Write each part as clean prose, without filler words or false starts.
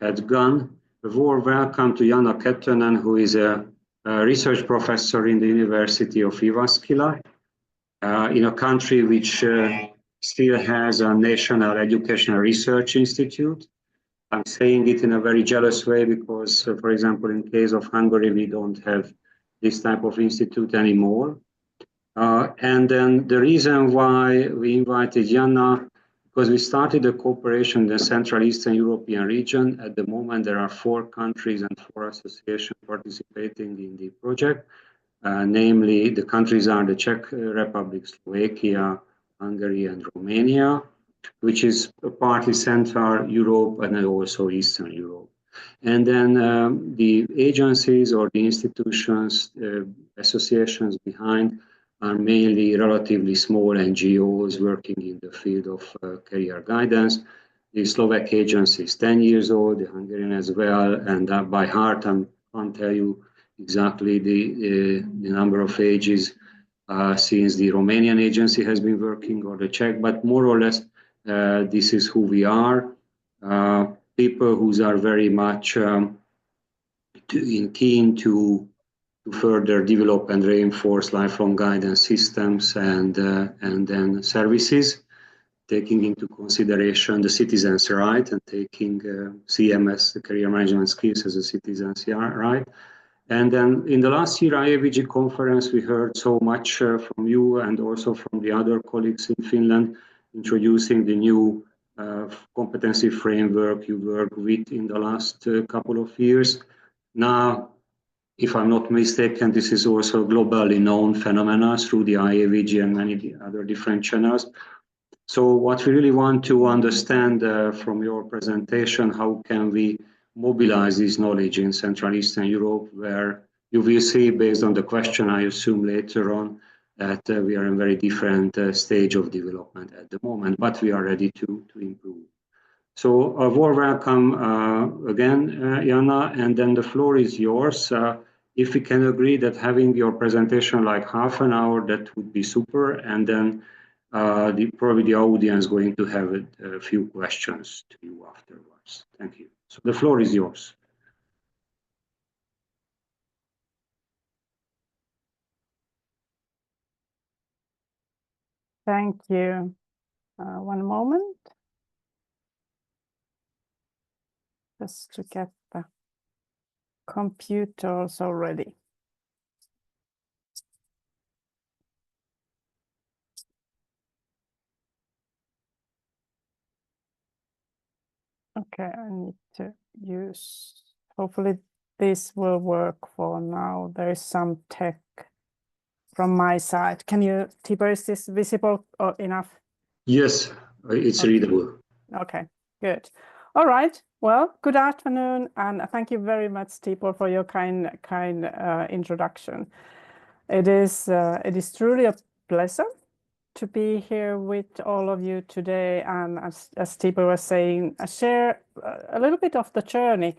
had gone. A warm welcome to Jaana Kettunen, who is a research professor in the University of Jyvaskyla, in a country which still has a national educational research institute. I'm saying it in a very jealous way because, for example, in case of Hungary, we don't have this type of institute anymore. And then the reason why we invited Jaana, because we started a cooperation in the Central Eastern European region. At the moment, there are 4 countries and 4 associations participating in the project. Namely, the countries are the Czech Republic, Slovakia, Hungary, and Romania, which is partly Central Europe and also Eastern Europe. And then the agencies or the institutions, associations behind are mainly relatively small NGOs working in the field of career guidance. The Slovak agency is 10 years old, the Hungarian as well, and by heart I can't tell you exactly the number of ages since the Romanian agency has been working, or the Czech, but more or less this is who we are. People who are very much keen to further develop and reinforce lifelong guidance systems and then services, taking into consideration the citizen's right and taking CMS, the career management skills, as a citizen's right. And then in the last year IAEVG conference, we heard so much from you and also from the other colleagues in Finland, introducing the new competency framework you worked with in the last couple of years. Now, if I'm not mistaken, this is also a globally known phenomena through the IAEVG and many other different channels. So what we really want to understand from your presentation, how can we mobilize this knowledge in Central Eastern Europe, where you will see, based on the question I assume later on, that we are in a very different stage of development at the moment, but we are ready to improve. So a warm welcome again, Jaana, and then the floor is yours. If we can agree that having your presentation like half an hour, that would be super, and then probably the audience going to have a few questions to you afterwards. Thank you. So the floor is yours. Thank you. One moment. Just to get the computers already. Okay, I need to use, hopefully this will work for now. There is some tech from my side. Can you, Tibor, is this visible enough? Yes, it's readable. Okay, good. All right. Well, good afternoon, and thank you very much, Tibor, for your kind introduction. It is truly a pleasure to be here with all of you today, and as Tibor was saying, I share a little bit of the journey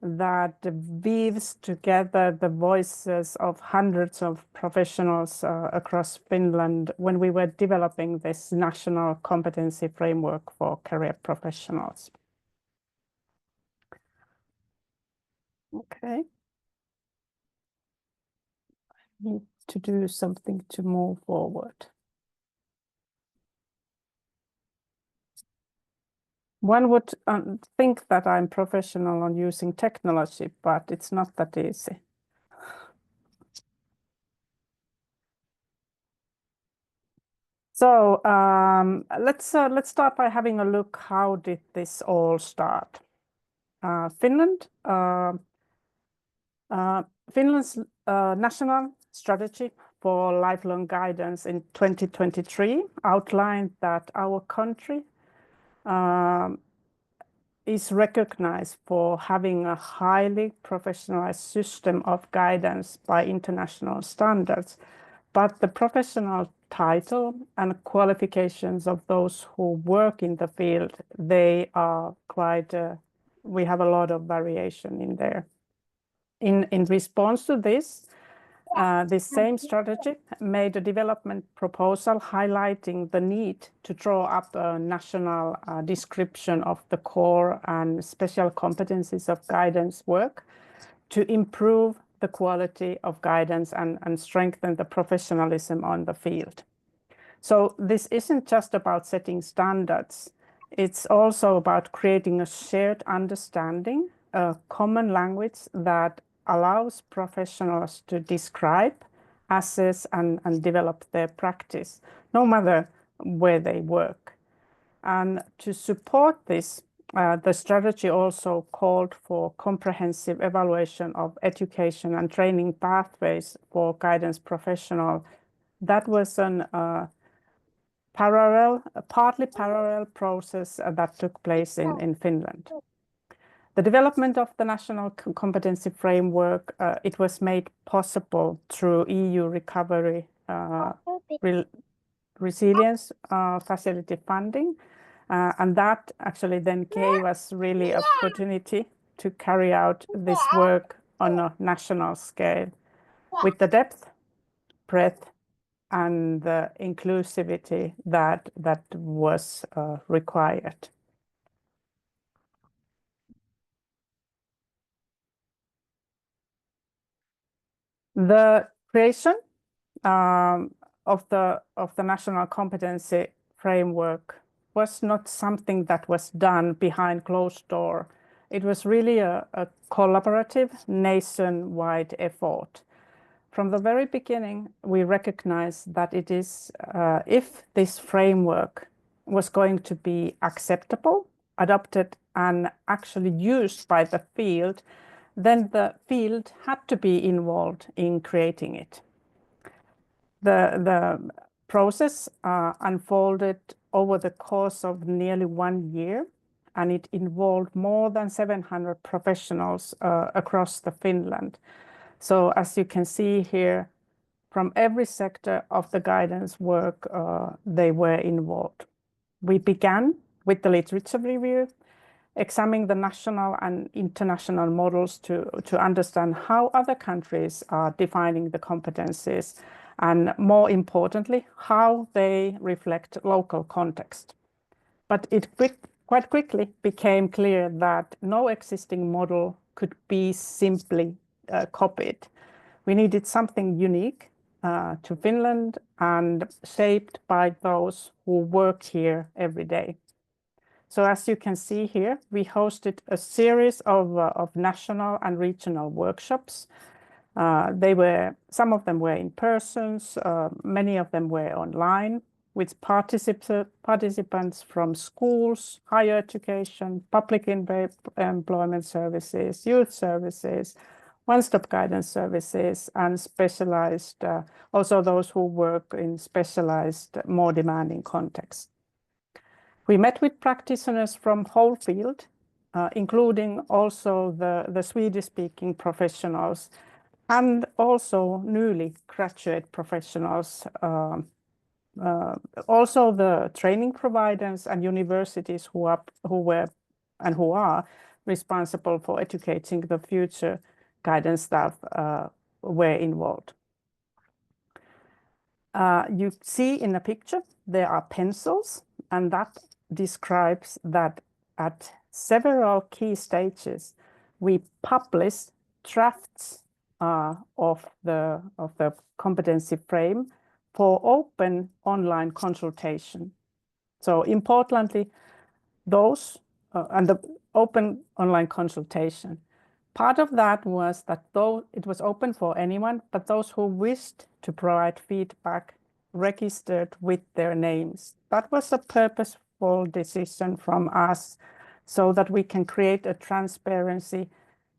that weaves together the voices of hundreds of professionals across Finland when we were developing this national competency framework for career professionals. Okay. I need to do something to move forward. One would think that I'm professional on using technology, but it's not that easy. So let's start by having a look. How did this all start? Finland's national strategy for lifelong guidance in 2023 outlined that our country is recognized for having a highly professionalized system of guidance by international standards, but the professional title and qualifications of those who work in the field, they are quite, we have a lot of variation in there. In response to this, this same strategy made a development proposal highlighting the need to draw up a national description of the core and special competencies of guidance work to improve the quality of guidance and strengthen the professionalism on the field. So this isn't just about setting standards, it's also about creating a shared understanding, a common language that allows professionals to describe, assess, and develop their practice, no matter where they work. And to support this, the strategy also called for comprehensive evaluation of education and training pathways for guidance professionals. That was a partly parallel process that took place in Finland. The development of the national competency framework, it was made possible through EU recovery resilience facility funding. And that actually then gave us really an opportunity to carry out this work on a national scale with the depth, breadth, and the inclusivity that was required. The creation of the national competency framework was not something that was done behind closed door. It was really a collaborative nationwide effort. From the very beginning, we recognized that it is, if this framework was going to be acceptable, adopted, and actually used by the field, then the field had to be involved in creating it. The process unfolded over the course of nearly 1 year, and it involved more than 700 professionals across the Finland. So as you can see here, from every sector of the guidance work, they were involved. We began with the literature review, examining the national and international models to understand how other countries are defining the competencies, and more importantly, how they reflect local context. But it quite quickly became clear that no existing model could be simply copied. We needed something unique to Finland and shaped by those who work here every day. So as you can see here, we hosted a series of national and regional workshops. Some of them were in persons, many of them were online, with participants from schools, higher education, public employment services, youth services, one-stop guidance services, and specialized, also those who work in specialized, more demanding contexts. We met with practitioners from whole field, including also the Swedish-speaking professionals, and also newly graduate professionals, also the training providers and universities who are responsible for educating the future guidance staff were involved. You see in the picture, there are pencils, and that describes that at several key stages, we publish drafts of the competency frame for open online consultation. So importantly, those and the open online consultation, part of that was that though it was open for anyone, but those who wished to provide feedback registered with their names. That was a purposeful decision from us so that we can create a transparency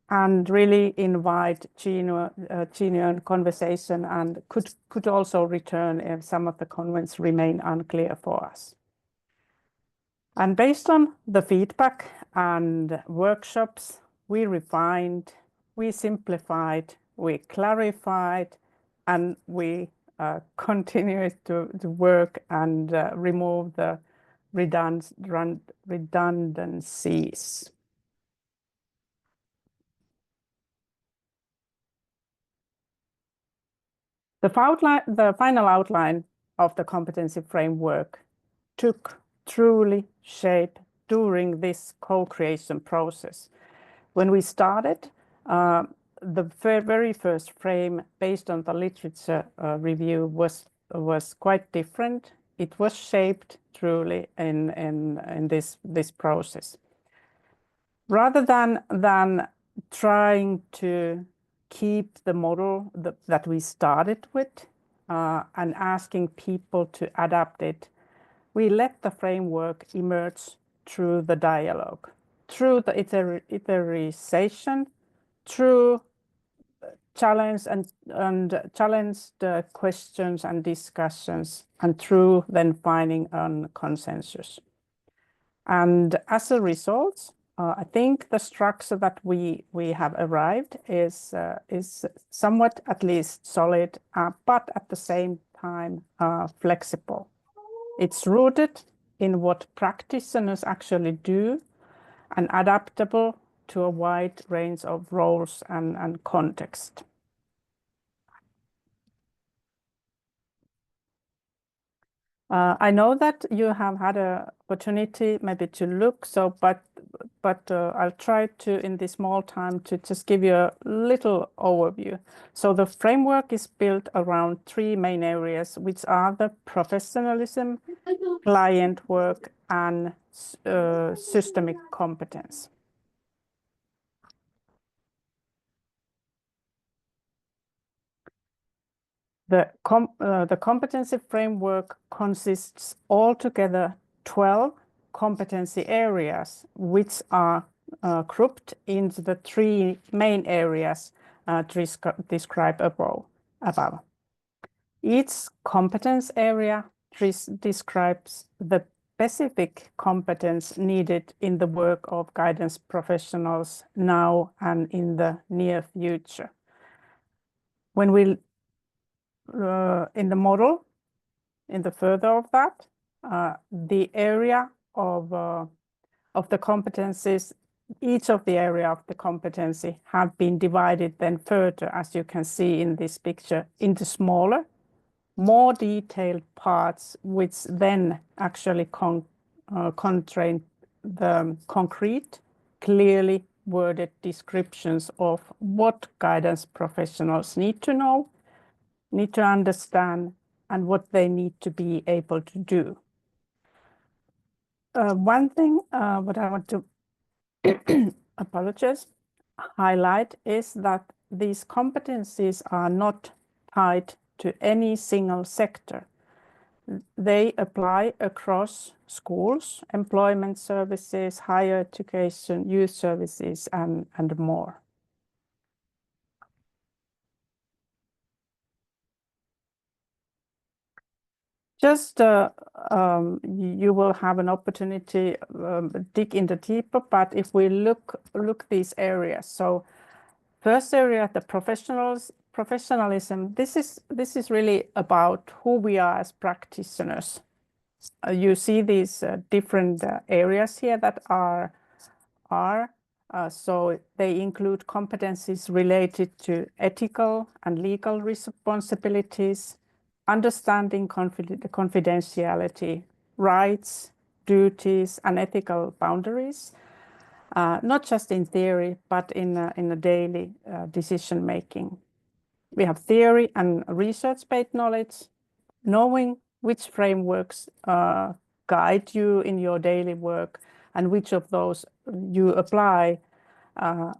and really invite genuine conversation, and could also return if some of the comments remain unclear for us. And based on the feedback and workshops, we refined, we simplified, we clarified, and we continued to work and remove the redundancies. The final outline of the competency framework took truly shape during this co-creation process. When we started, the very first frame based on the literature review was quite different. It was shaped truly in this process. Rather than trying to keep the model that we started with and asking people to adapt it, we let the framework emerge through the dialogue, through the iteration, through challenge and challenged questions and discussions, and through then finding on consensus. And as a result, I think the structure that we have arrived is somewhat at least solid, but at the same time flexible. It's rooted in what practitioners actually do and adaptable to a wide range of roles and context. I know that you have had an opportunity maybe to look, but I'll try to, in this small time, to just give you a little overview. So the framework is built around three main areas, which are the professionalism, client work, and systemic competence. The competency framework consists altogether 12 competency areas, which are grouped into the three main areas described above. Each competence area describes the specific competence needed in the work of guidance professionals now and in the near future. When we in the model, in the further of that, the area of the competencies, each of the area of the competency have been divided then further, as you can see in this picture, into smaller, more detailed parts, which then actually contain the concrete, clearly worded descriptions of what guidance professionals need to know, need to understand, and what they need to be able to do. One thing what I want to highlight is that these competencies are not tied to any single sector. They apply across schools, employment services, higher education, youth services, and more. Just you will have an opportunity dig into deeper, but if we look these areas, so first area, the professionalism, this is really about who we are as practitioners. You see these different areas here that are so they include competencies related to ethical and legal responsibilities, understanding confidentiality, rights, duties, and ethical boundaries, not just in theory, but in a daily decision making. We have theory and research-based knowledge, knowing which frameworks guide you in your daily work and which of those you apply,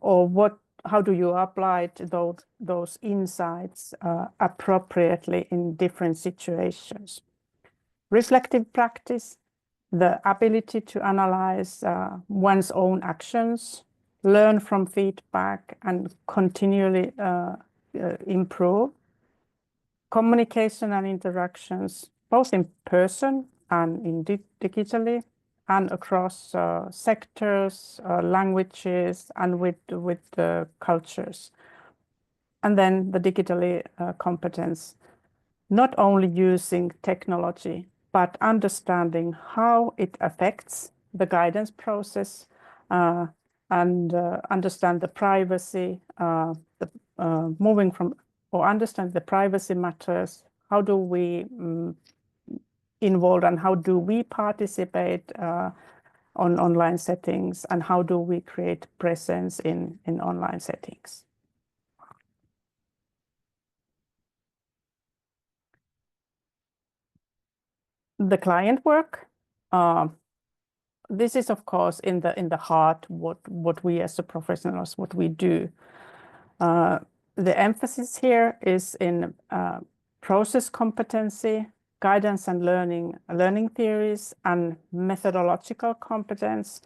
or how do you apply to those insights appropriately in different situations. Reflective practice, the ability to analyze one's own actions, learn from feedback, and continually improve. Communication and interactions, both in person and digitally, and across sectors, languages, and with cultures. And then the digitally competence, not only using technology, but understanding how it affects the guidance process and understand the privacy, moving from or understand the privacy matters? How do we involve and how do we participate on online settings, and how do we create presence in online settings? The client work, this is of course in the heart what we as the professionals, what we do. The emphasis here is in process competency, guidance and learning theories, and methodological competence.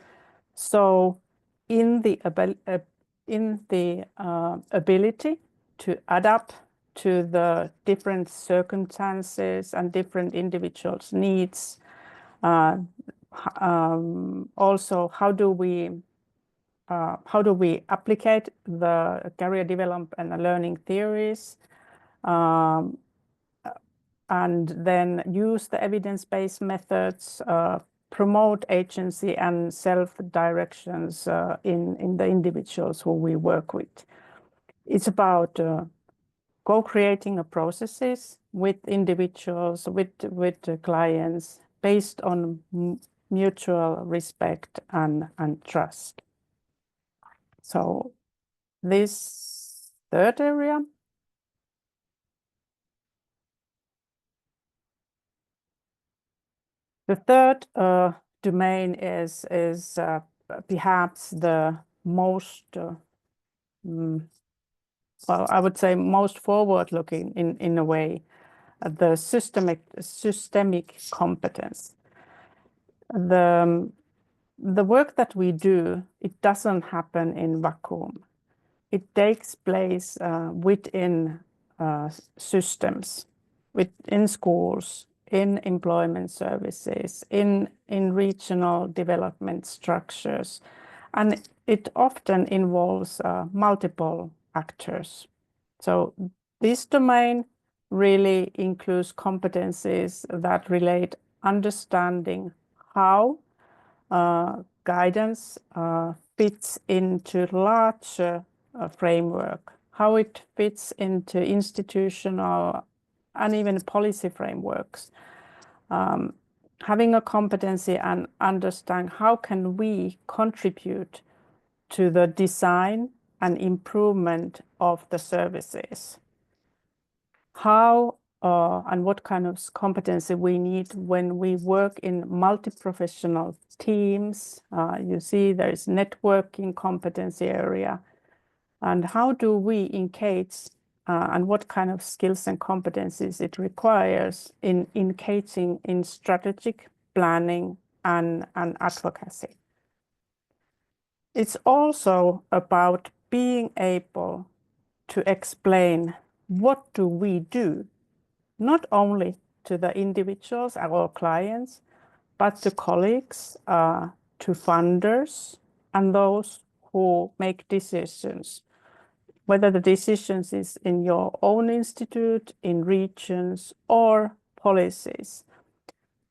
So in the ability to adapt to the different circumstances and different individuals' needs. Also, how do we applicate the career development and learning theories, and then use the evidence-based methods, promote agency and self-directions in the individuals who we work with. It's about co-creating processes with individuals, with clients, based on mutual respect and trust. So this third area, the third domain is perhaps the most, well, I would say most forward-looking in a way, the systemic competence. The work that we do, it doesn't happen in vacuum. It takes place within systems, within schools, in employment services, in regional development structures, and it often involves multiple actors. So this domain really includes competencies that relate understanding how guidance fits into larger framework, how it fits into institutional and even policy frameworks. Having a competency and understand how can we contribute to the design and improvement of the services. How and what kind of competency we need when we work in multi-professional teams. You see there is networking competency area. And how do we engage and what kind of skills and competencies it requires in engaging in strategic planning and advocacy. It's also about being able to explain what do we do, not only to the individuals, our clients, but to colleagues, to funders, and those who make decisions, whether the decisions is in your own institute, in regions, or policies.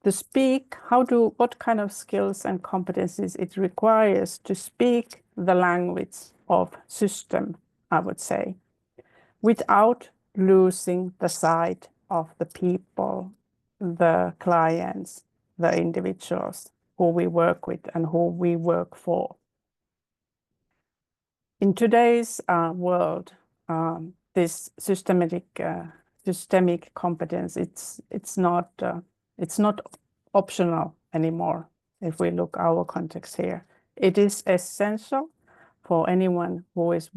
To speak, what kind of skills and competencies it requires to speak the language of system, I would say, without losing the sight of the people, the clients, the individuals who we work with and who we work for. In today's world, this systemic competence, it's not optional anymore. If we look our context here, it is essential for anyone who is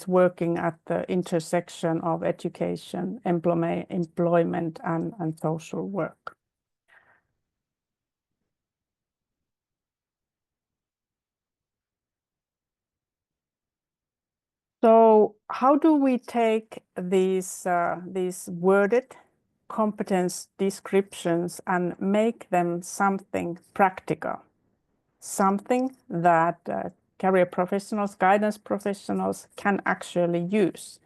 working at the intersection of education, employment, and social work. So how do we take these worded competence descriptions and make them something practical, something that career professionals, guidance professionals can actually use?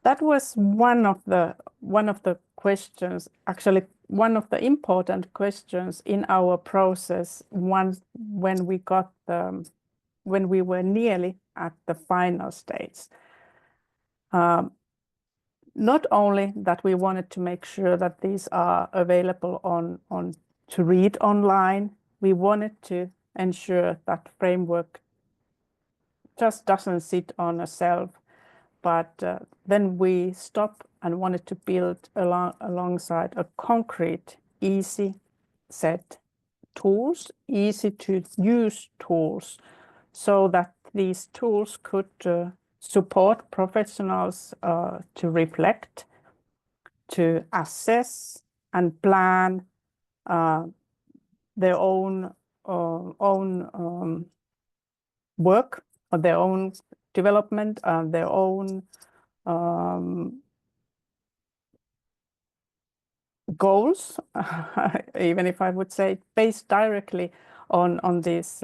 That was one of the questions, actually one of the important questions in our process when we were nearly at the final stage. not only that we wanted to make sure that these are available to read online, we wanted to ensure that framework just doesn't sit on a shelf, but then we stopped and wanted to build alongside a concrete, easy set tools, easy to use tools, so that these tools could support professionals to reflect, to assess and plan their own work, or their own development, their own goals, even if I would say based directly on this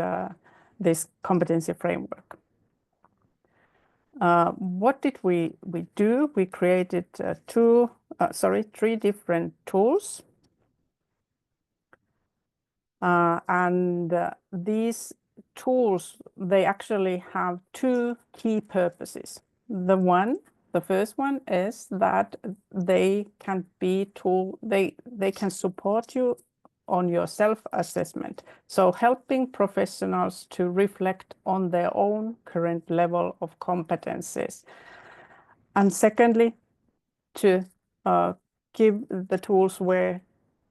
competency framework. What did we do? We created three different tools. And these tools, they actually have two key purposes. The first one is that they can support you on your self-assessment. So helping professionals to reflect on their own current level of competencies. And secondly, to give the tools where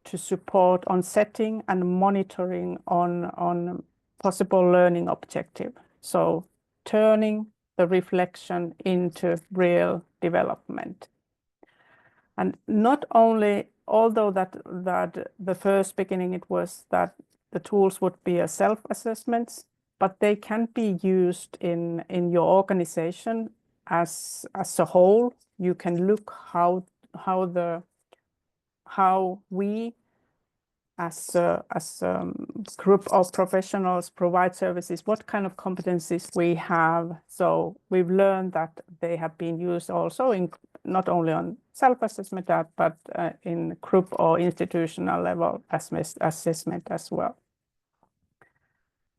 to support on setting and monitoring on possible learning objective. So turning the reflection into real development. And not only, although that the first beginning it was that the tools would be a self-assessments, but they can be used in your organization as a whole. You can look how we as a group of professionals provide services, what kind of competencies we have. So we've learned that they have been used also in not only on self-assessment, but in group or institutional level assessment as well.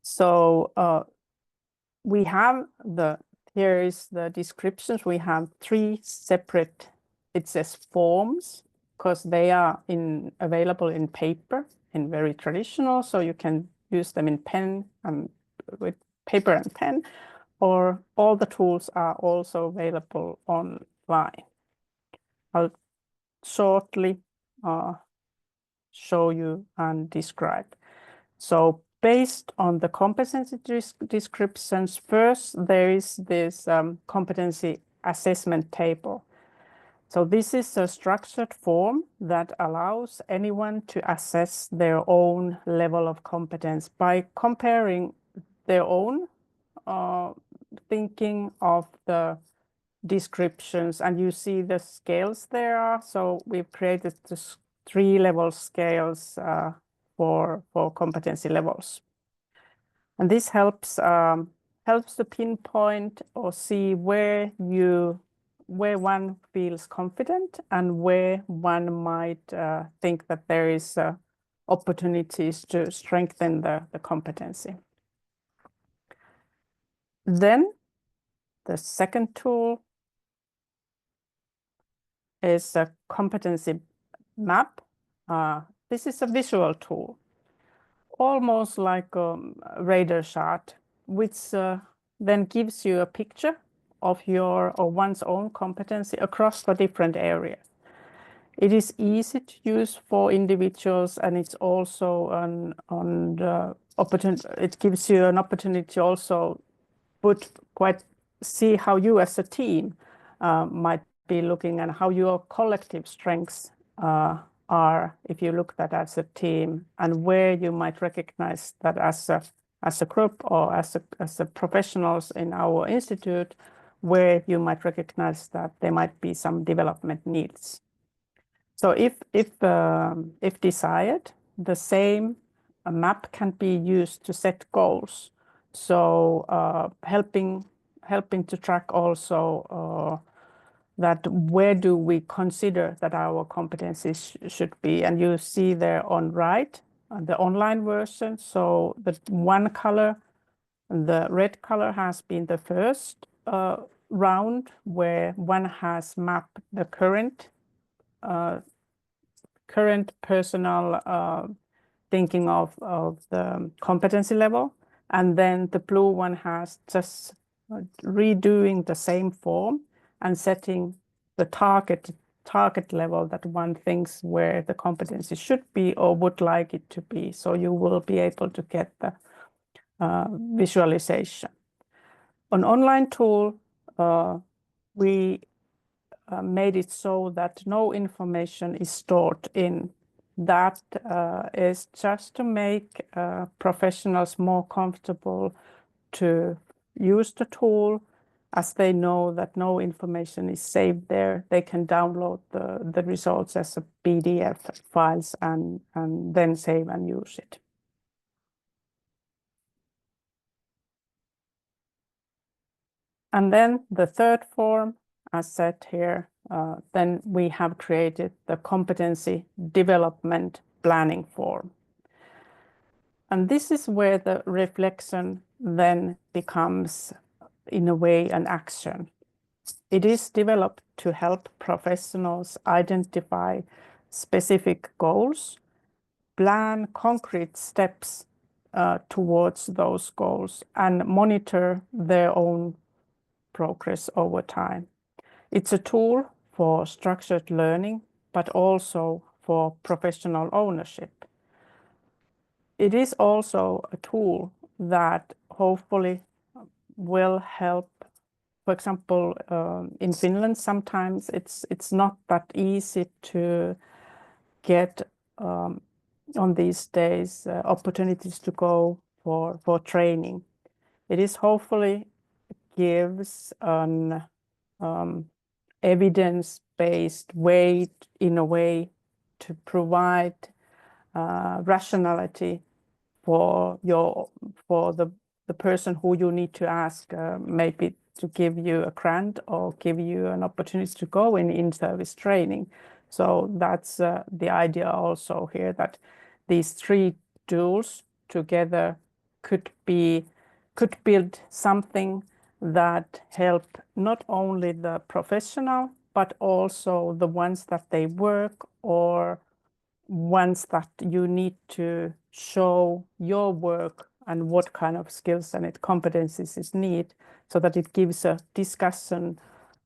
So we have here is the descriptions. We have 3 separate, it says forms, because they are available in paper, in very traditional, so you can use them in pen and with paper and pen, or all the tools are also available online. I'll shortly show you and describe. So based on the competency descriptions, first there is this competency assessment table. So this is a structured form that allows anyone to assess their own level of competence by comparing their own thinking of the descriptions, and you see the scales there are. So we've created this 3-level scales for competency levels, and this helps to pinpoint or see where one feels confident and where one might think that there is opportunities to strengthen the competency. Then the second tool is a competency map. This is a visual tool, almost like a radar chart, which then gives you a picture of your or one's own competency across the different areas. It is easy to use for individuals, and it's also an opportunity. It gives you an opportunity to also see how you as a team might be looking, and how your collective strengths are if you look at that as a team, and where you might recognize that as a group or as a professionals in our institute, where you might recognize that there might be some development needs. So if desired, the same map can be used to set goals. So helping to track also that where do we consider that our competencies should be. And you see there on right, the online version. So the one color, the red color, has been the first round where one has mapped the current personal thinking of the competency level, and then the blue one has just redoing the same form and setting the target level that one thinks where the competency should be or would like it to be. So you will be able to get the visualization. On online tool, we made it so that no information is stored in. That is just to make professionals more comfortable to use the tool, as they know that no information is saved there. They can download the results as a PDF files and then save and use it. And then the third form, as said here, then we have created the competency development planning form. And this is where the reflection then becomes, in a way, an action. It is developed to help professionals identify specific goals, plan concrete steps towards those goals, and monitor their own progress over time. It's a tool for structured learning, but also for professional ownership. It is also a tool that hopefully will help. For example, in Finland, sometimes it's not that easy to get on these days opportunities to go for training. It is hopefully gives an evidence-based way, in a way, to provide rationality for the person who you need to ask, maybe to give you a grant or give you an opportunity to go in-service training. So that's the idea also here, that these three tools together could build something that help not only the professional, but also the ones that they work, or ones that you need to show your work and what kind of skills and competencies is needed, so that it gives a discussion,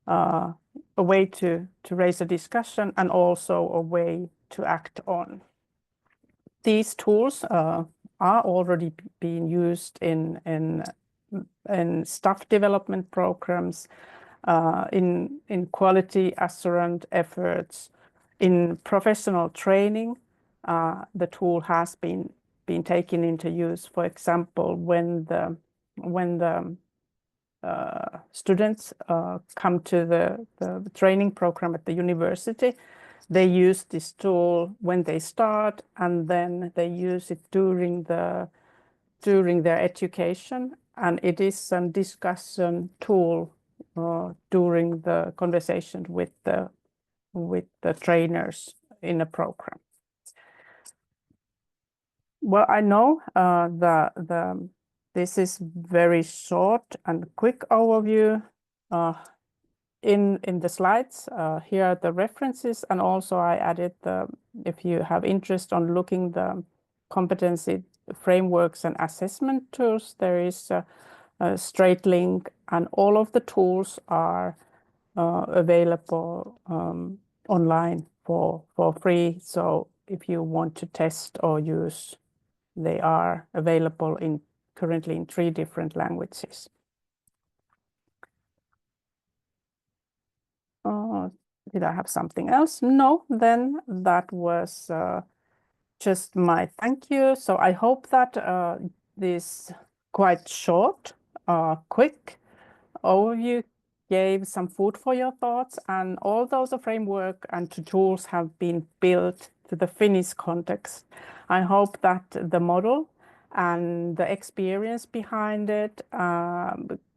a way to raise a discussion, and also a way to act on. These tools are already being used in staff development programs, in quality assurance efforts, in professional training. The tool has been taken into use. For example, when the students come to the training program at the university, they use this tool when they start, and then they use it during their education, and it is a discussion tool during the conversation with the trainers in a program. Well, I know this is very short and quick overview. In the slides, here are the references, and also I added if you have interest on looking the competency frameworks and assessment tools, there is a straight link, and all of the tools are available online for free. So if you want to test or use, they are available currently in 3 different languages. Did I have something else? No, then that was just my thank you. So I hope that this quite short, quick overview gave some food for your thoughts, and although the framework and the tools have been built to the Finnish context, I hope that the model and the experience behind it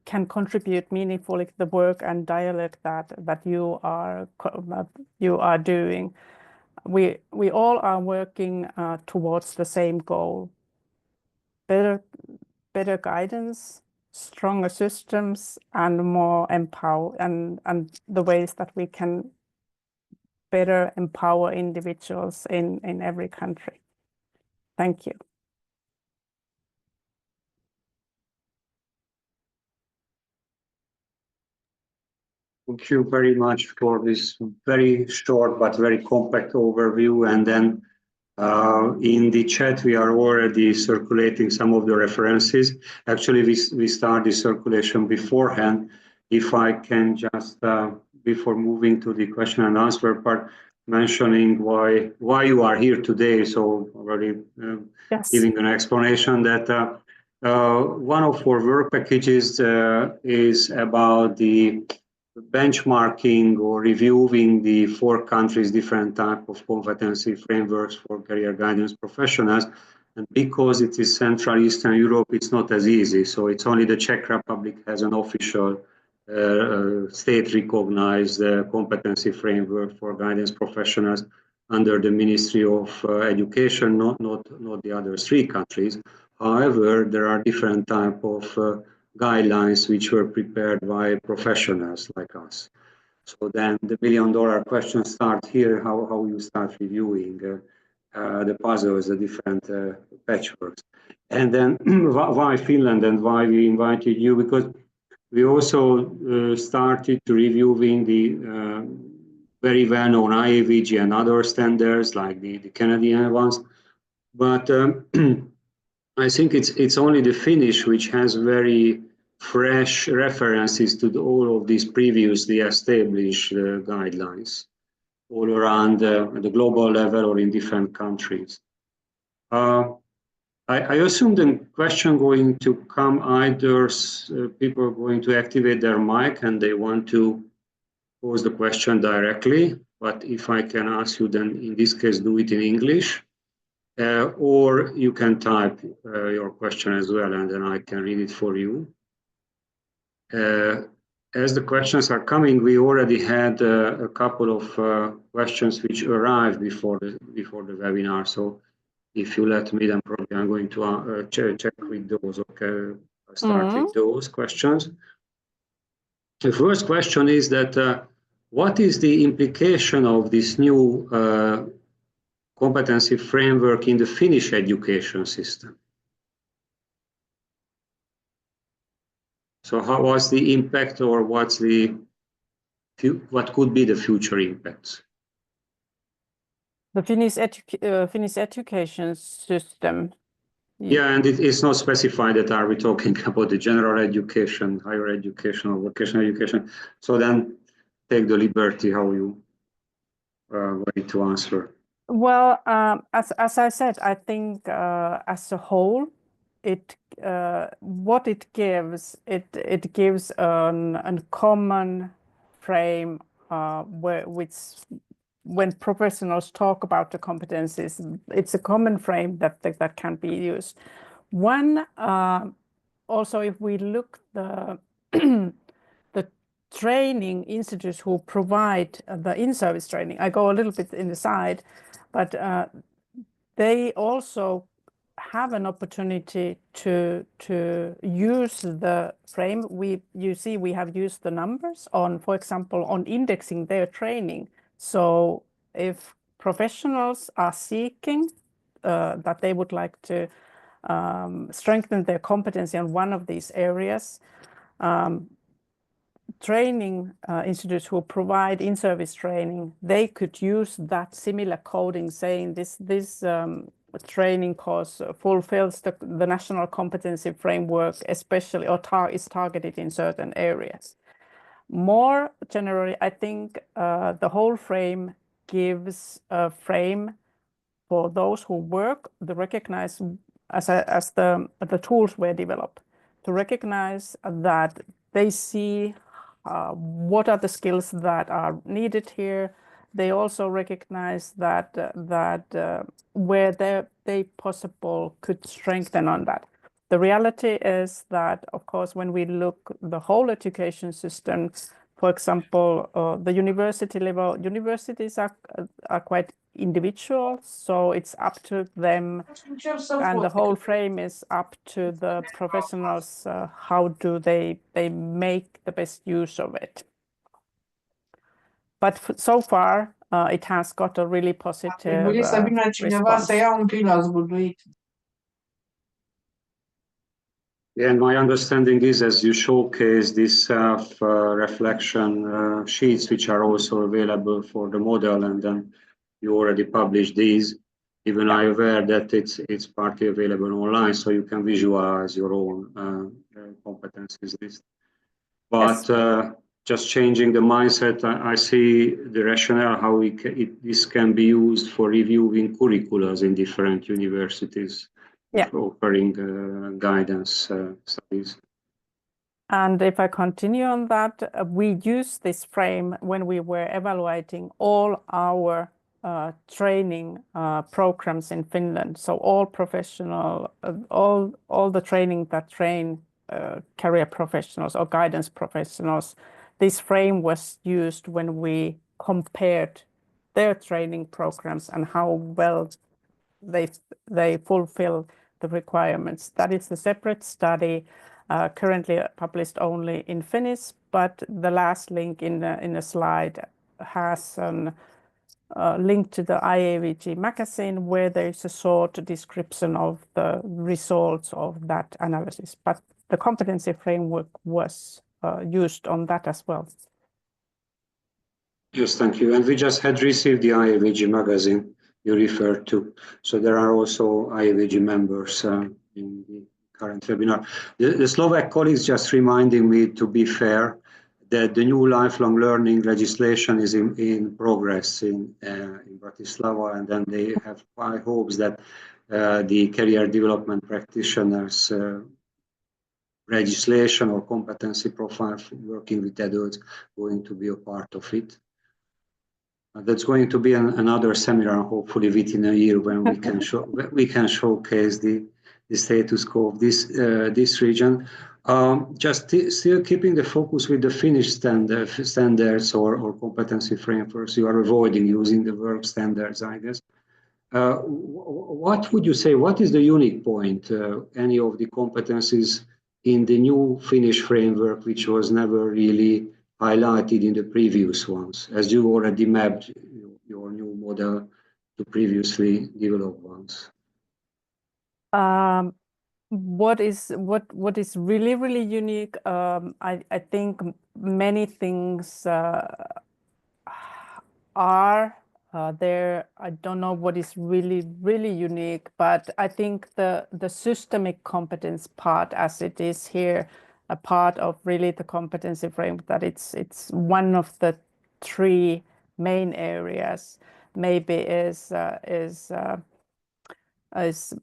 can contribute meaningfully to the work and dialogue that you are doing. We all are working towards the same goal: better guidance stronger systems and more empower and the ways that we can better empower individuals in every country. Thank you. Thank you very much for this very short but very compact overview. And then in the chat, we are already circulating some of the references. Actually, we start the circulation beforehand. If I can just, before moving to the question and answer part, mentioning why you are here today. So already Yes. giving an explanation that one of our work packages is about the benchmarking or reviewing the 4 countries' different type of competency frameworks for career guidance professionals. And because it is Central Eastern Europe, it's not as easy. So it's only the Czech Republic has an official state-recognized competency framework for guidance professionals under the Ministry of Education, not the other 3 countries. However, there are different type of guidelines which were prepared by professionals like us. So then the million-dollar question starts here, how you start reviewing the puzzles, the different patchworks. And then why Finland and why we invited you? Because we also started to reviewing the very well-known IAEVG and other standards like the Canadian ones. But I think it's only the Finnish which has very fresh references to all of these previously established guidelines all around the global level or in different countries. I assume the question going to come either people are going to activate their mic and they want to pose the question directly, but if I can ask you then in this case do it in English. Or you can type your question as well, and then I can read it for you. As the questions are coming, we already had a couple of questions which arrived before the webinar. So if you let me, then probably I'm going to check with those. Okay, I'll start with those questions. The first question is that what is the implication of this new competency framework in the Finnish education system? So how was the impact, or what could be the future impacts? The Finnish education system. Yeah, and it is not specified that are we talking about the general education, higher education, or vocational education. So then take the liberty how you want to answer. Well, as I said, I think as a whole, what it gives a common frame when professionals talk about the competencies, it's a common frame that can be used. One also, if we look the training institutes who provide the in-service training, I go a little bit in the side, but they also have an opportunity to use the frame. You see, we have used the numbers on, for example, on indexing their training. So if professionals are seeking that they would like to strengthen their competency on one of these areas, training institutes who provide in-service training, they could use that similar coding saying this training course fulfills the national competency framework, especially, or is targeted in certain areas. More generally, I think the whole frame gives a frame for those who work, to recognize as the tools were developed, to recognize that they see what are the skills that are needed here. They also recognize that where they possible could strengthen on that. The reality is that, of course, when we look the whole education system, for example, the university level, universities are quite individuals, so it's up to them, and the whole frame is up to the professionals. How do they make the best use of it? But so far, it has got a really positive response. Yeah, and my understanding is, as you showcase these self-reflection sheets, which are also available for the model, and then you already published these. Even I'm aware that it's partly available online, so you can visualize your own competencies list. But yes. Just changing the mindset, I see the rationale how this can be used for reviewing curricula in different universities. Yeah. Offering guidance studies. And if I continue on that, we use this frame when we were evaluating all our training programs in Finland. So all professional, all the training that train career professionals or guidance professionals, this frame was used when we compared their training programs and how well they fulfill the requirements. That is a separate study, currently published only in Finnish, but the last link in the slide has a link to the IAEVG magazine where there is a short description of the results of that analysis. But the competency framework was used on that as well. Yes, thank you. And we just had received the IAEVG magazine you referred to. So there are also IAEVG members in the current webinar. The Slovak colleagues just reminding me, to be fair, that the new lifelong learning legislation is in progress in Bratislava, and then they have high hopes that the career development practitioners legislation or competency profile working with adults going to be a part of it. That's going to be another seminar, hopefully within a year, when we can showcase the status quo of this region. Still keeping the focus with the Finnish standards or competency frameworks. You are avoiding using the work standards, I guess. What would you say? What is the unique point? Any of the competencies in the new Finnish framework, which was never really highlighted in the previous ones, as you already mapped your new model to previously developed ones? What is really unique? I think many things are there. I don't know what is really unique, but I think the systemic competence part, as it is here, a part of really the competency framework, that it's one of the three main areas, maybe is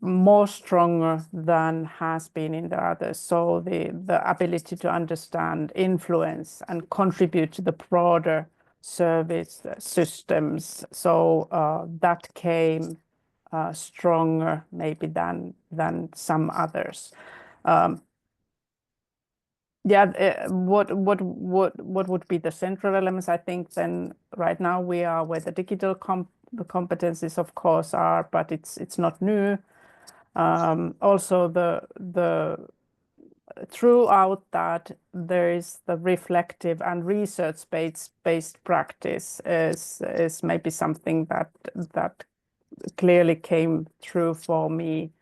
more stronger than has been in the others. So the ability to understand, influence, and contribute to the broader service systems. So that came stronger maybe than some others. What would be the central elements? I think then right now we are where the digital the competencies of course are, but it's not new. Also the throughout that there is the reflective and research-based practice is maybe something that clearly came through for me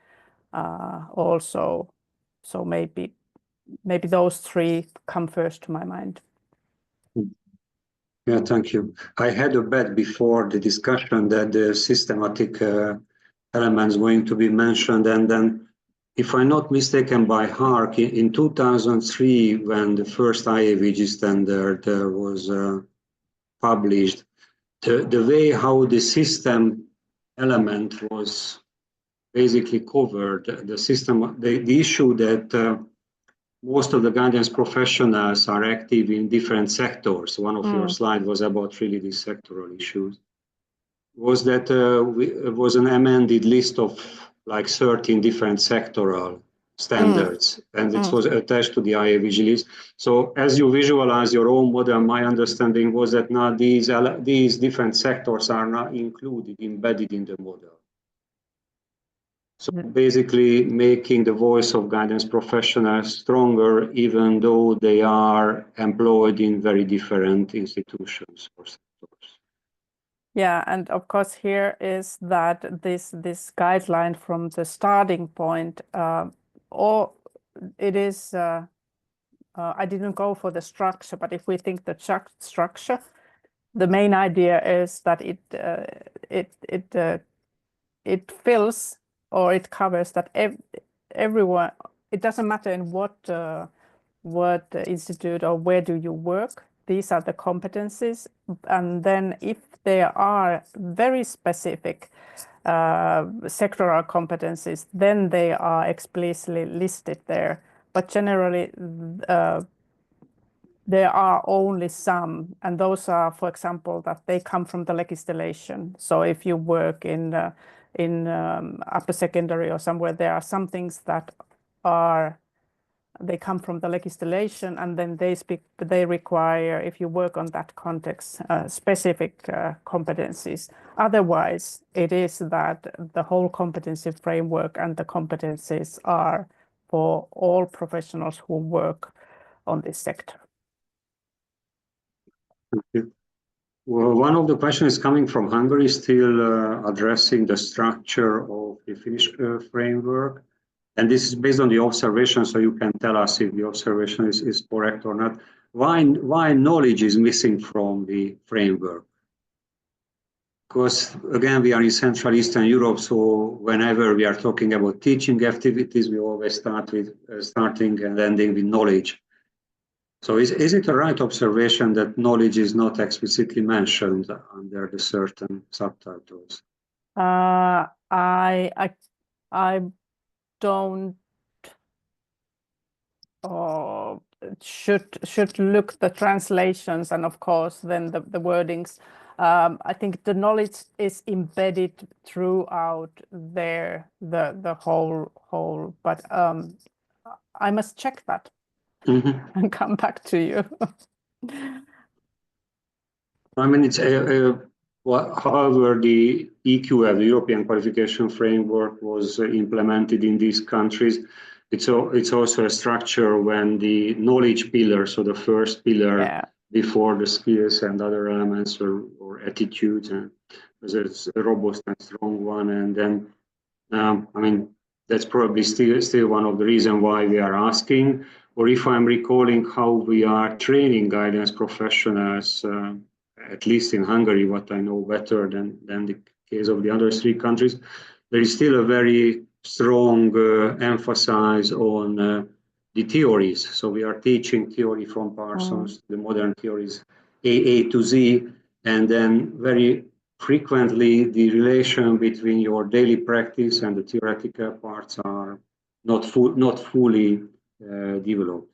also. So maybe those three come first to my mind. Yeah, thank you. I had a bet before the discussion that the systematic elements going to be mentioned, and then, if I'm not mistaken by heart, in 2003, when the first IAEVG standard was published, the way how the system element was basically covered, the issue that most of the guidance professionals are active in different sectors. One of your slides was about really these sectoral issues. Was that it was an amended list of like 13 different sectoral standards, and it was attached to the IAEVG list. So as you visualize your own model, my understanding was that now these different sectors are not included, embedded in the model. So basically making the voice of guidance professionals stronger, even though they are employed in very different institutions or sectors. Yeah, and of course here is that this guideline from the starting point, or it is, I didn't go for the structure, but if we think the structure, the main idea is that it fills, or it covers that everyone, it doesn't matter in what institute or where do you work, these are the competencies. And then if there are very specific sectoral competencies, then they are explicitly listed there. But generally, there are only some, and those are, for example, that they come from the legislation. So if you work in upper secondary or somewhere, there are some things that they come from the legislation, and then they require, if you work on that context, specific competencies. Otherwise, it is that the whole competency framework and the competencies are for all professionals who work on this sector. Thank you. Well, one of the questions is coming from Hungary, still addressing the structure of the Finnish framework. And this is based on the observation, so you can tell us if the observation is correct or not. Why knowledge is missing from the framework? Because, again, we are in Central Eastern Europe, so whenever we are talking about teaching activities, we always start with starting and ending with knowledge. So is it a right observation that knowledge is not explicitly mentioned under the certain subtitles? I don't should look the translations and of course then the wordings. I think the knowledge is embedded throughout there, the whole, but I must check that and come back to you. I mean, it's however, the EQF, the European Qualification Framework, was implemented in these countries. It's also a structure when the knowledge pillar, so the first pillar before the skills and other elements or attitudes, and it's a robust and strong one. And then, I mean, that's probably still one of the reasons why we are asking, or if I'm recalling how we are training guidance professionals, at least in Hungary, what I know better than the case of the other three countries, there is still a very strong emphasis on the theories. So we are teaching theory from Parsons, the modern theories, A to Z, and then very frequently the relation between your daily practice and the theoretical parts are not fully developed.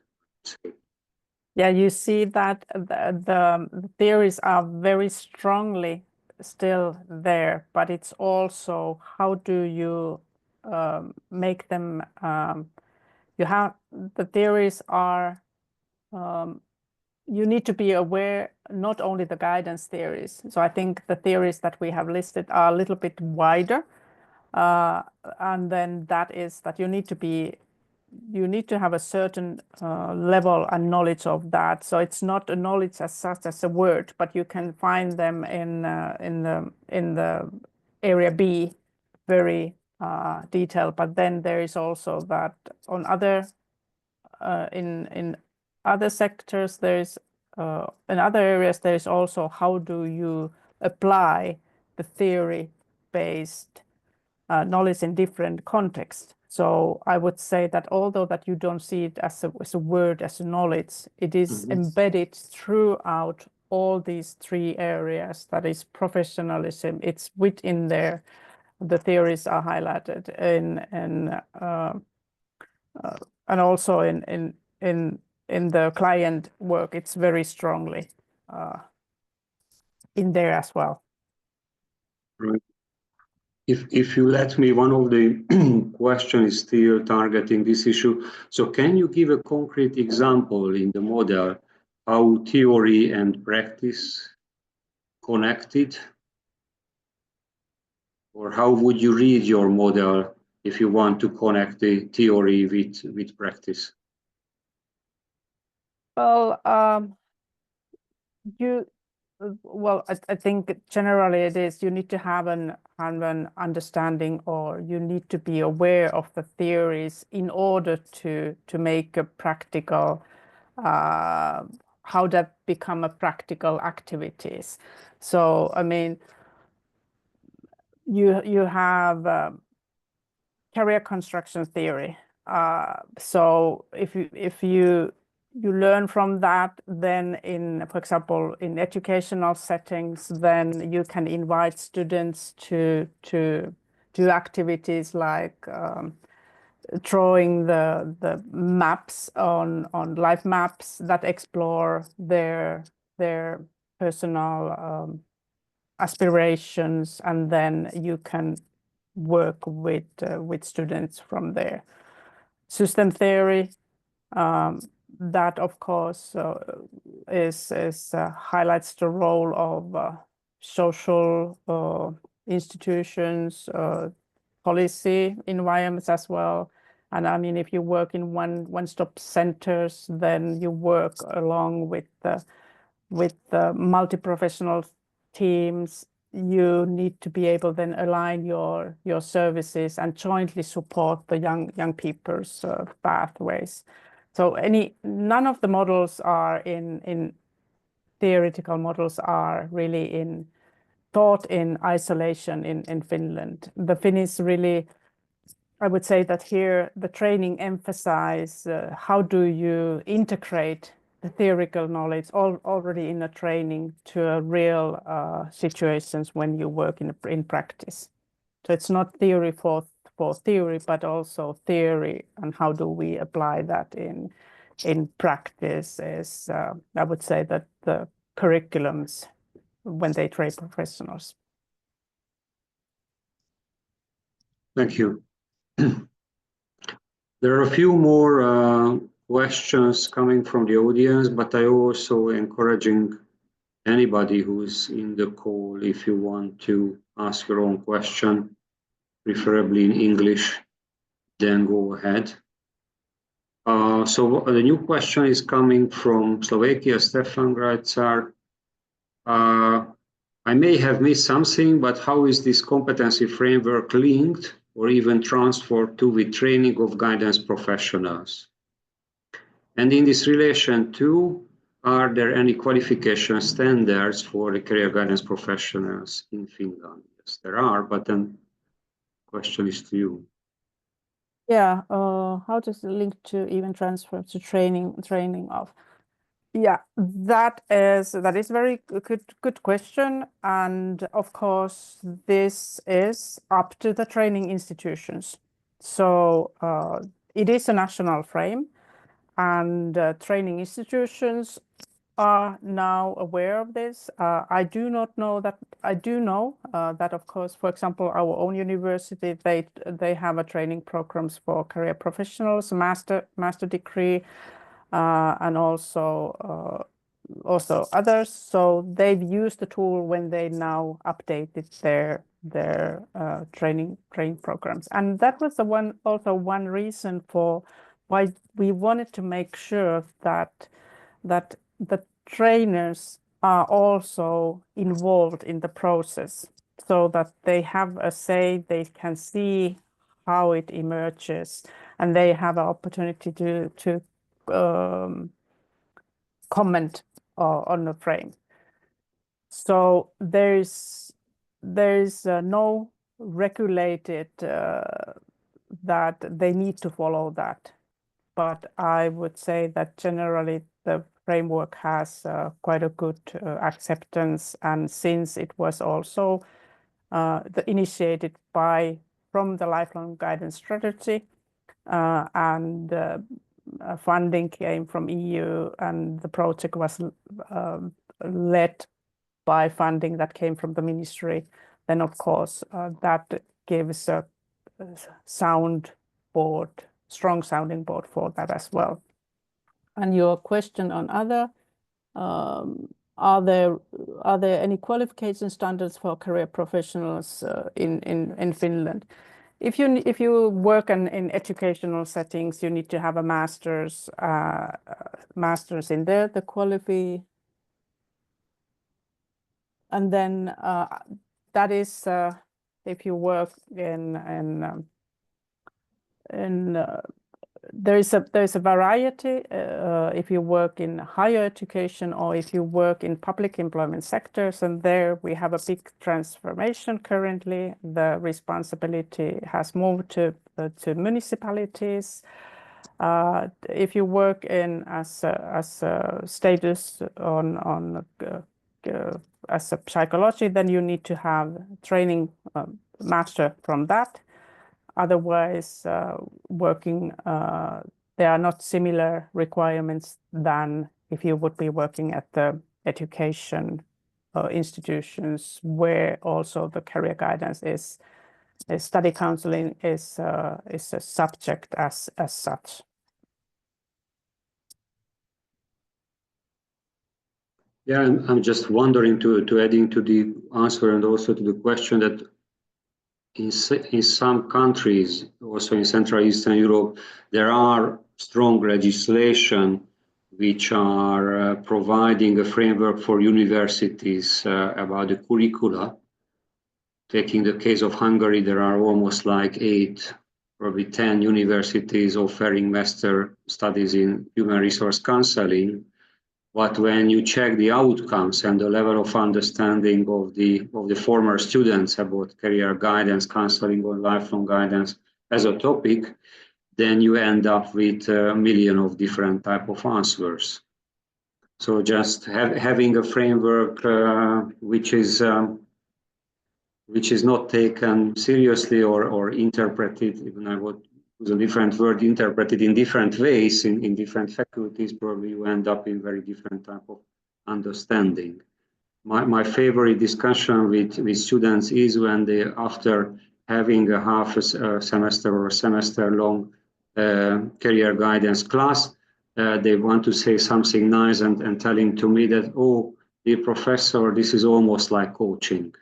Yeah, you see that the theories are very strongly still there, but it's also how do you make them, you have, the theories are, you need to be aware not only the guidance theories. So I think the theories that we have listed are a little bit wider. And then that is that you need to have a certain level and knowledge of that. So it's not a knowledge as such as a word, but you can find them in the area B, very detailed. But then there is also that on other in other sectors, there's in other areas there's also how do you apply the theory-based knowledge in different contexts. So I would say that although that you don't see it as a word, as a knowledge, it is embedded throughout all these three areas. That is professionalism. It's within there. The theories are highlighted and also in the client work. It's very strongly in there as well. Right. If you let me, one of the questions is still targeting this issue. So can you give a concrete example in the model how theory and practice connected? Or how would you read your model if you want to connect the theory with practice? Well, I think generally it is you need to have an understanding, or you need to be aware of the theories in order to make a practical how that become a practical activities. So I mean, you have career construction theory. So if you learn from that, then for example, in educational settings, then you can invite students to do activities like drawing the maps on life maps that explore their personal aspirations, and then you can work with students from there. System theory, that of course highlights the role of social institutions, policy environments as well. And I mean, if you work in one-stop centers, then you work along with the multi-professional teams. You need to be able then align your services and jointly support the young people's pathways. So none of the models are in theoretical models are really taught in isolation in Finland. The Finnish really, I would say that here the training emphasize how do you integrate the theoretical knowledge already in a training to a real situations when you work in practice. So it's not theory for theory, but also theory and how do we apply that in practice is I would say that the curriculums when they train professionals. Thank you. There are a few more questions coming from the audience, but I also encouraging anybody who's in the call, if you want to ask your own question, preferably in English, then go ahead. So the new question is coming from Slovakia. Stefan writes, I may have missed something, but how is this competency framework linked or even transferred to the training of guidance professionals? And in this relation too, are there any qualification standards for the career guidance professionals in Finland? Yes, there are, but then the question is to you. Yeah, how does it link to even transfer to training of? Yeah, that is very good question, and of course this is up to the training institutions. So it is a national frame, and training institutions are now aware of this. I do know that of course, for example, our own university, they have a training programs for career professionals, master degree, and also others. So they've used the tool when they now updated their training programs, and that was one reason for why we wanted to make sure that the trainers are also involved in the process, so that they have a say, they can see how it emerges, and they have an opportunity to comment on the frame. So there's no regulated that they need to follow that, but I would say that generally the framework has quite a good acceptance, and since it was also initiated from the lifelong guidance strategy, and funding came from EU, and the project was led by funding that came from the ministry, then of course that gives a strong sounding board for that as well. And your question on other, are there any qualification standards for career professionals in Finland? If you work in educational settings, you need to have a master's in there, the qualify. And then that is if you work there is a variety if you work in higher education or if you work in public employment sectors, and there we have a big transformation currently. The responsibility has moved to municipalities. If you work as a status on as a psychology, then you need to have training master from that. Otherwise, there are not similar requirements than if you would be working at the education institutions, where also the career guidance study counseling is a subject as such. Yeah, I'm just wondering to adding to the answer and also to the question that in some countries, also in Central Eastern Europe, there are strong legislation which are providing a framework for universities about the curricula. Taking the case of Hungary, there are almost like 8, probably 10 universities offering master studies in human resource counseling. But when you check the outcomes and the level of understanding of the former students about career guidance, counseling, or lifelong guidance as a topic, then you end up with a million of different type of answers. So just having a framework which is not taken seriously or interpreted, even I would use a different word, interpreted in different ways in different faculties, probably you end up in very different type of understanding. My favorite discussion with students is when they, after having a half a semester or a semester long career guidance class, they want to say something nice and telling to me that, oh, dear professor, this is almost like coaching.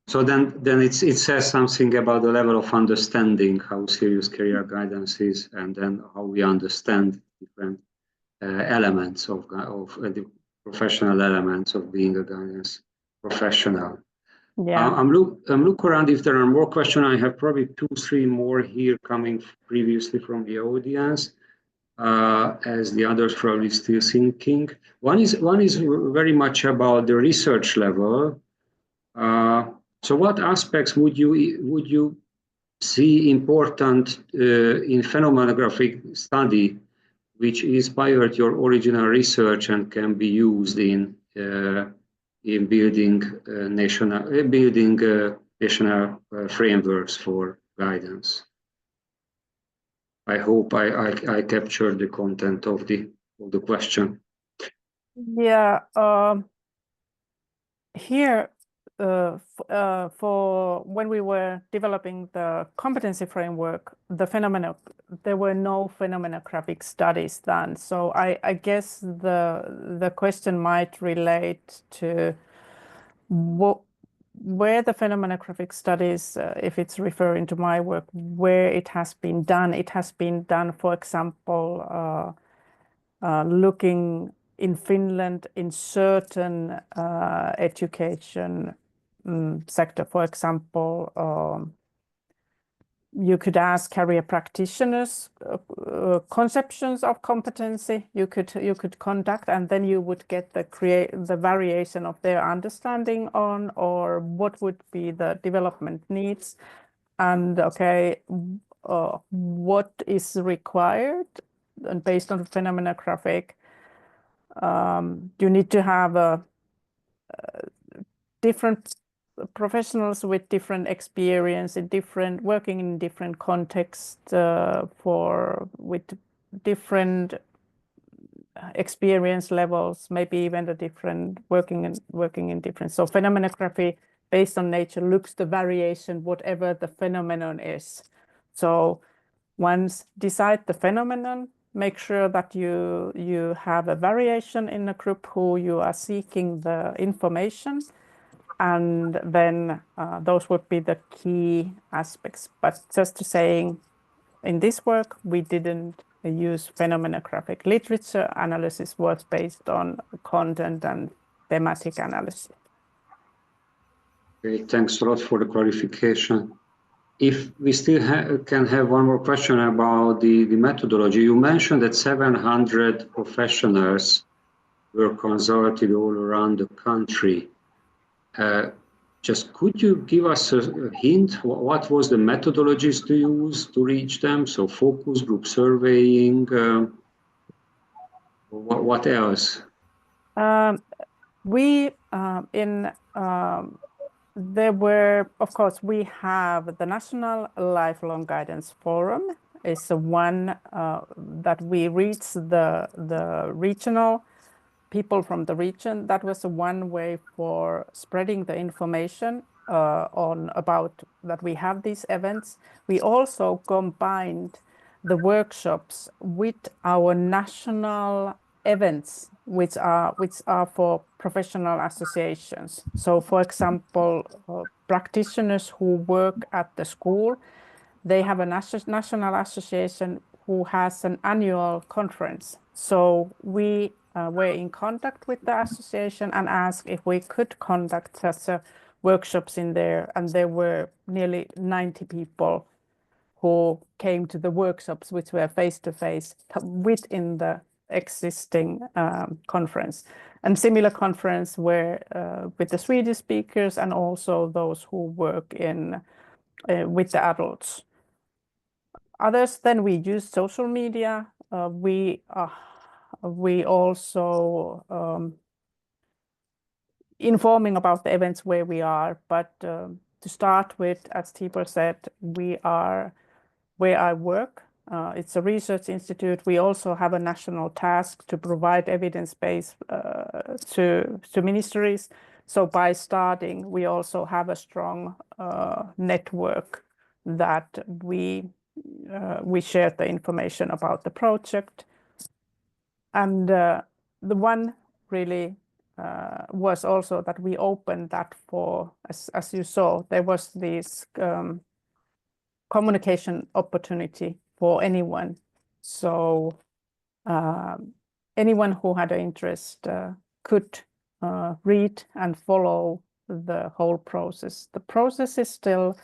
So then it says something about the level of understanding how serious career guidance is, and then how we understand different elements of the professional elements of being a guidance professional. Yeah. I'm looking around if there are more questions. I have probably 2, 3 more here coming previously from the audience, as the others probably still thinking. One is very much about the research level. So what aspects would you see important in phenomenographic study which inspired your original research and can be used in building national frameworks for guidance? I hope I captured the content of the question. Yeah. Here. For when we were developing the competency framework, there were no phenomenographic studies done. So I guess the question might relate to where the phenomenographic studies, if it's referring to my work, where it has been done. It has been done, for example, looking in Finland in certain education sector. For example, you could ask career practitioners conceptions of competency. You could conduct, and then you would get the variation of their understanding on, or what would be the development needs, and what is required, and based on phenomenographic. You need to have different professionals with different experience working in different contexts with different experience levels, maybe even the different working in different. So phenomenography based on nature looks the variation, whatever the phenomenon is. So once decide the phenomenon, make sure that you have a variation in a group who you are seeking the information, and then those would be the key aspects. But just to saying, in this work, we didn't use phenomenographic literature. Analysis was based on content and thematic analysis. Great, thanks a lot for the clarification. If we still can have one more question about the methodology. You mentioned that 700 professionals were consulted all around the country. Just could you give us a hint? What was the methodologies to use to reach them? So focus group surveying, what else? There were, of course, we have the National Lifelong Guidance Forum. It's the one that we reach the regional people from the region. That was one way for spreading the information about that we have these events. We also combined the workshops with our national events, which are for professional associations. So, for example, practitioners who work at the school, they have a national association who has an annual conference. So we were in contact with the association and asked if we could conduct such workshops in there, and there were nearly 90 people who came to the workshops, which were face-to-face within the existing conference. And similar conference were with the Swedish speakers and also those who work with the adults. Others, then we use social media. We also informing about the events where we are, but to start with, as Tibor said, we are where I work. It's a research institute. We also have a national task to provide evidence base to ministries. So by starting, we also have a strong network that we share the information about the project. And the one really was also that we opened that for, as you saw, there was this communication opportunity for anyone. So anyone who had an interest could read and follow the whole process. The process is still,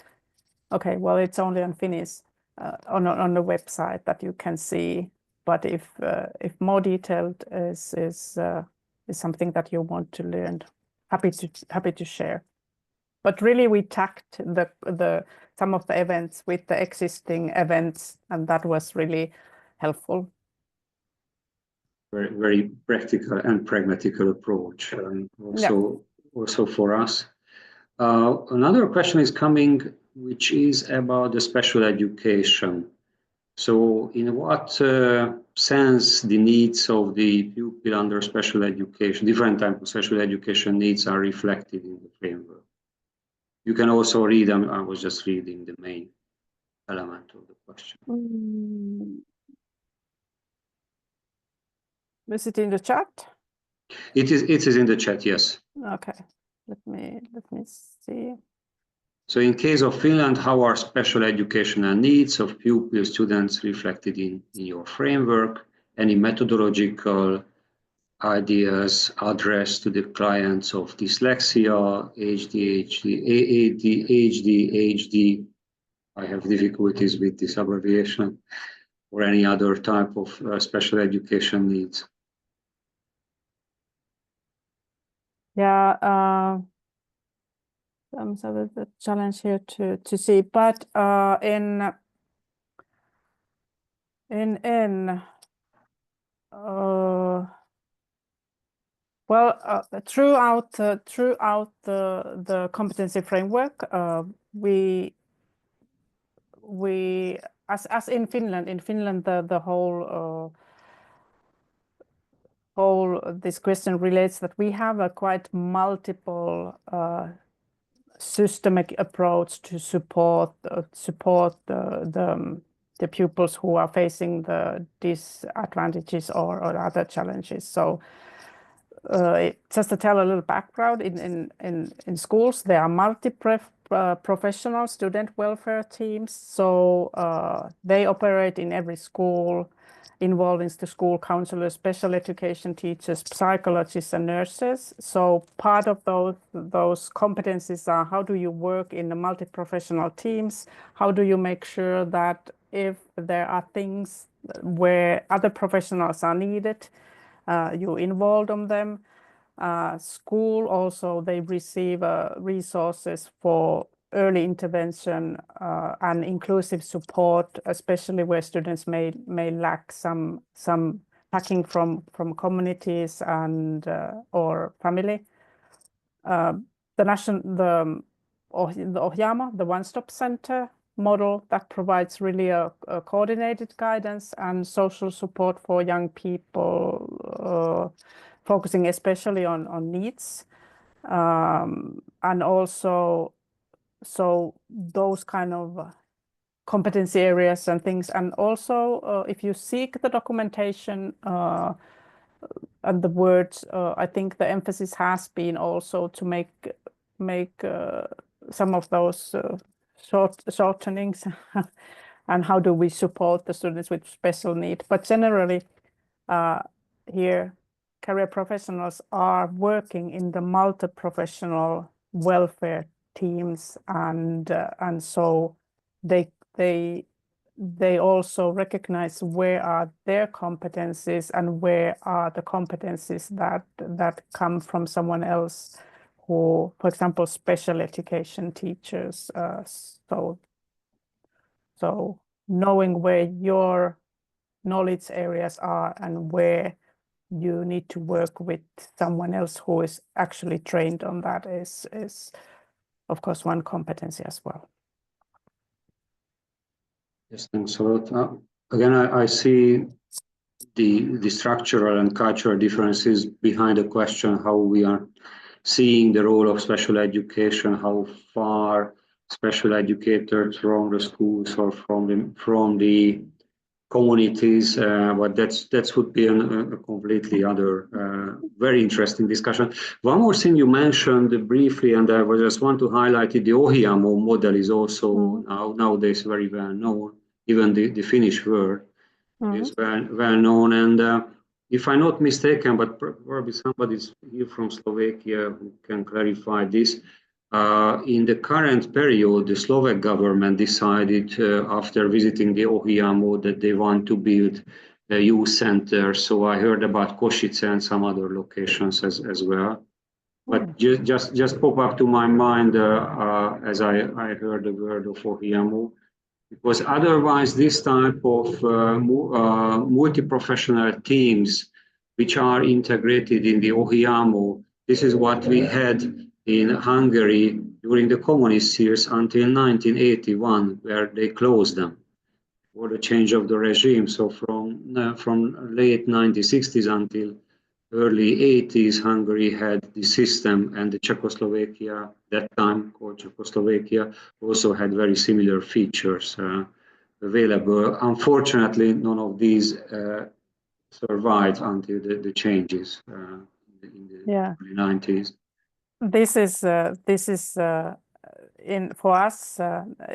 okay, well, it's only on Finnish on the website that you can see. But if more detailed is something that you want to learn, happy to share. But really, we tagged some of the events with the existing events, and that was really helpful. Very, very practical and pragmatical approach, also for us. Another question is coming, which is about the special education. So in what sense the needs of the pupil under special education, different types of special education needs, are reflected in the framework? You can also read, I was just reading the main element of the question. Is it in the chat? It is in the chat, yes. Okay, let me see. So in case of Finland, how are special educational needs of pupil students reflected in your framework? Any methodological ideas addressed to the clients of dyslexia, ADHD, I have difficulties with this abbreviation, or any other type of special education needs? Yeah, so the challenge here to see, but throughout the competency framework, we as in Finland the whole this question relates that we have a quite multiple systemic approach to support the pupils who are facing the disadvantages or other challenges. So just to tell a little background, in schools there are multi-professional student welfare teams. So they operate in every school, involving the school counselors, special education teachers, psychologists, and nurses. So part of those competencies are how do you work in the multi-professional teams? How do you make sure that if there are things where other professionals are needed, you involve on them? School also, they receive resources for early intervention and inclusive support, especially where students may lack some backing from communities and or family. The Ohjaamo, the one-stop center model that provides really a coordinated guidance and social support for young people, focusing especially on needs, and also so those kind of competency areas and things. And also if you seek the documentation and the words, I think the emphasis has been also to make some of those shortenings and how do we support the students with special need. But generally here career professionals are working in the multi-professional welfare teams, and so they also recognize where are their competencies and where are the competencies that come from someone else, who, for example, special education teachers. So knowing where your knowledge areas are and where you need to work with someone else who is actually trained on that is of course one competency as well. Yes, thanks a lot. Again, I see the structural and cultural differences behind the question how we are seeing the role of special education, how far special educators from the schools or from the communities, but that would be a completely other very interesting discussion. One more thing you mentioned briefly, and I just want to highlight it, the Ohjaamo model is also nowadays very well known. Even the Finnish word is well known. And if I'm not mistaken, but probably somebody's here from Slovakia who can clarify this, in the current period, the Slovak government decided after visiting the Ohjaamo that they want to build a youth center. So I heard about Košice and some other locations as well. But just pop up to my mind as I heard the word of Ohjaamo, because otherwise this type of multi-professional teams which are integrated in the Ohjaamo, this is what we had in Hungary during the communist years until 1981, where they closed them for the change of the regime. So from late 1960s until early 80s, Hungary had the system, and the Czechoslovakia, that time called Czechoslovakia, also had very similar features available. Unfortunately, none of these survived until the changes in the early 90s. This is for us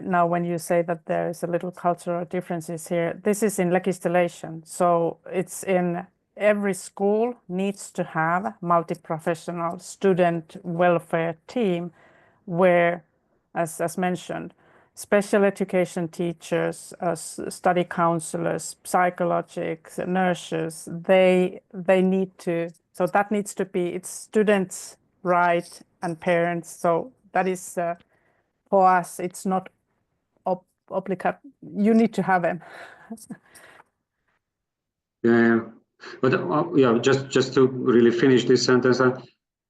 now. When you say that there is a little cultural differences here, this is in legislation. So it's in every school needs to have multi-professional student welfare team, where, as mentioned, special education teachers, study counselors, psychologists, nurses, they need to. So that needs to be, it's students' right and parents. So that is for us, it's not obligate. You need to have them. Yeah, but just to really finish this sentence,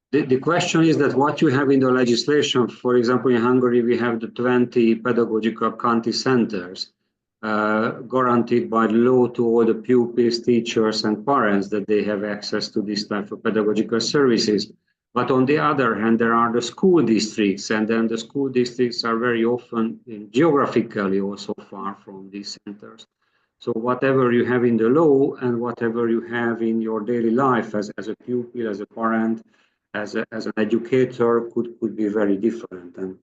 the question is that what you have in the legislation, for example, in Hungary, we have the 20 pedagogical county centers guaranteed by law to all the pupils, teachers, and parents that they have access to this type of pedagogical services. But on the other hand, there are the school districts, and then the school districts are very often geographically also far from these centers. So whatever you have in the law and whatever you have in your daily life as a pupil, as a parent, as an educator could be very different. And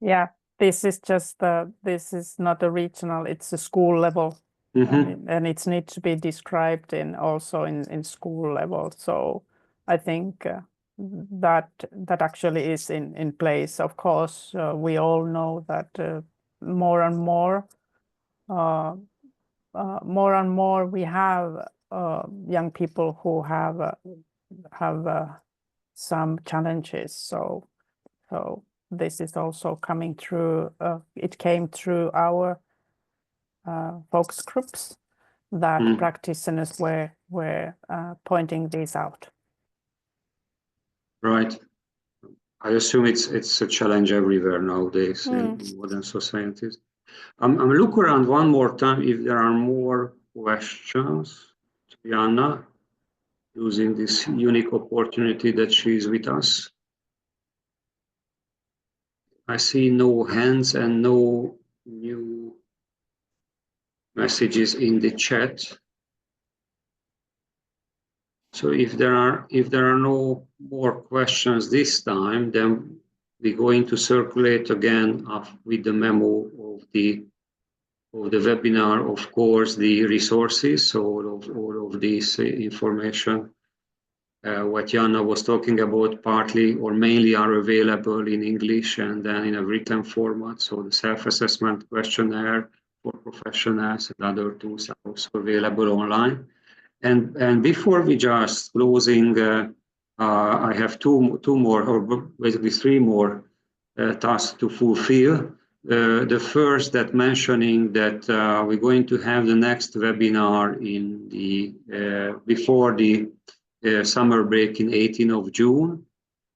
yeah, this is just this is not a regional, it's a school level. And it needs to be described also in school level. So I think that actually is in place. Of course, we all know that more and more we have young people who have some challenges. So this is also coming through. It came through our focus groups that practitioners were pointing these out. Right. I assume it's a challenge everywhere nowadays in modern societies. I'm look around one more time if there are more questions to Jaana, using this unique opportunity that she is with us. I see no hands and no new messages in the chat. So if there are no more questions this time, then we're going to circulate again with the memo of the webinar, of course, the resources, so all of this information what Jaana was talking about partly or mainly are available in English and then in a written format. So the self-assessment questionnaire for professionals and other tools are also available online. And before we just closing, I have two more, or basically three more tasks to fulfill. The first that mentioning that we're going to have the next webinar in the before the summer break in 18th of June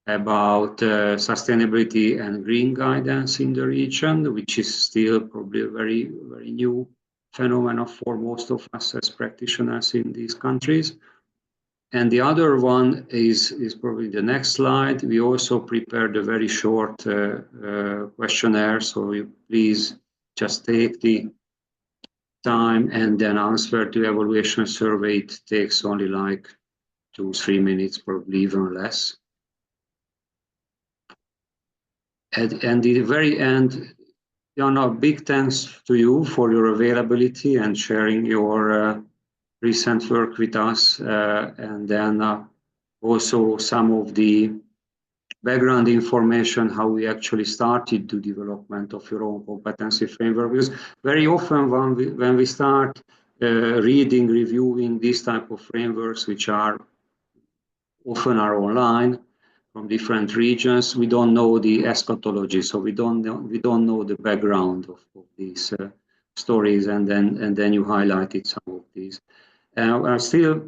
about sustainability and green guidance in the region, which is still probably a very, very new phenomenon for most of us as practitioners in these countries. And the other one is probably the next slide. We also prepared a very short questionnaire, so you please just take the time and then answer to evaluation survey. It takes only like 2-3 minutes, probably even less. And at the very end, Jaana, big thanks to you for your availability and sharing your recent work with us, and then also some of the background information, how we actually started the development of your own competency framework. Because very often when we start reading, reviewing these type of frameworks, which are often online from different regions, we don't know the eschatology, so we don't know the background of these stories, and then you highlighted some of these. Still,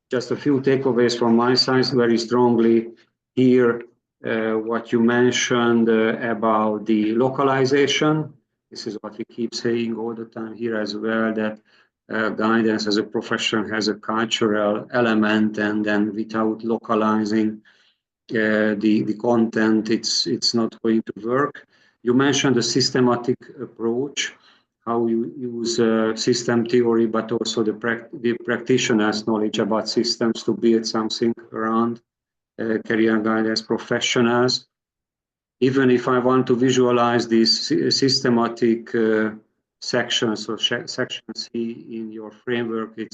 just a few takeaways from my side. Very strongly here, what you mentioned about the localization. This is what we keep saying all the time here as well, that guidance as a profession has a cultural element, and then without localizing the content, it's not going to work. You mentioned a systematic approach, how you use system theory, but also the practitioner's knowledge about systems to build something around career guidance professionals. Even if I want to visualize these systematic sections or section C in your framework, it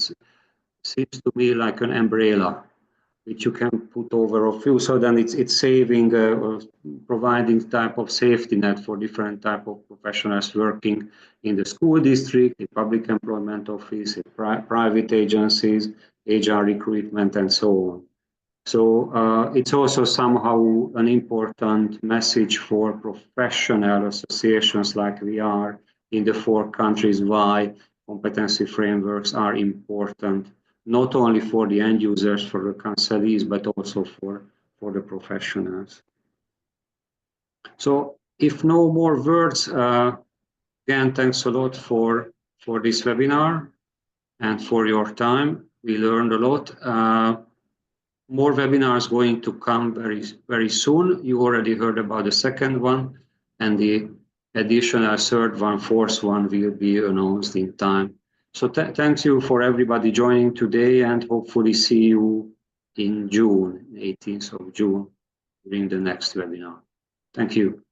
seems to me like an umbrella which you can put over a few, so then it's saving or providing type of safety net for different type of professionals working in the school district, in public employment office, in private agencies, HR recruitment, and so on. So it's also somehow an important message for professional associations like we are in the 4 countries, why competency frameworks are important, not only for the end users, for the counselees, but also for the professionals. So if no more words, again, thanks a lot for this webinar and for your time. We learned a lot. more webinars going to come very soon. You already heard about the second one, and the additional third one, fourth one will be announced in time. So thank you for everybody joining today, and hopefully see you in June, 18th of June, during the next webinar. Thank you.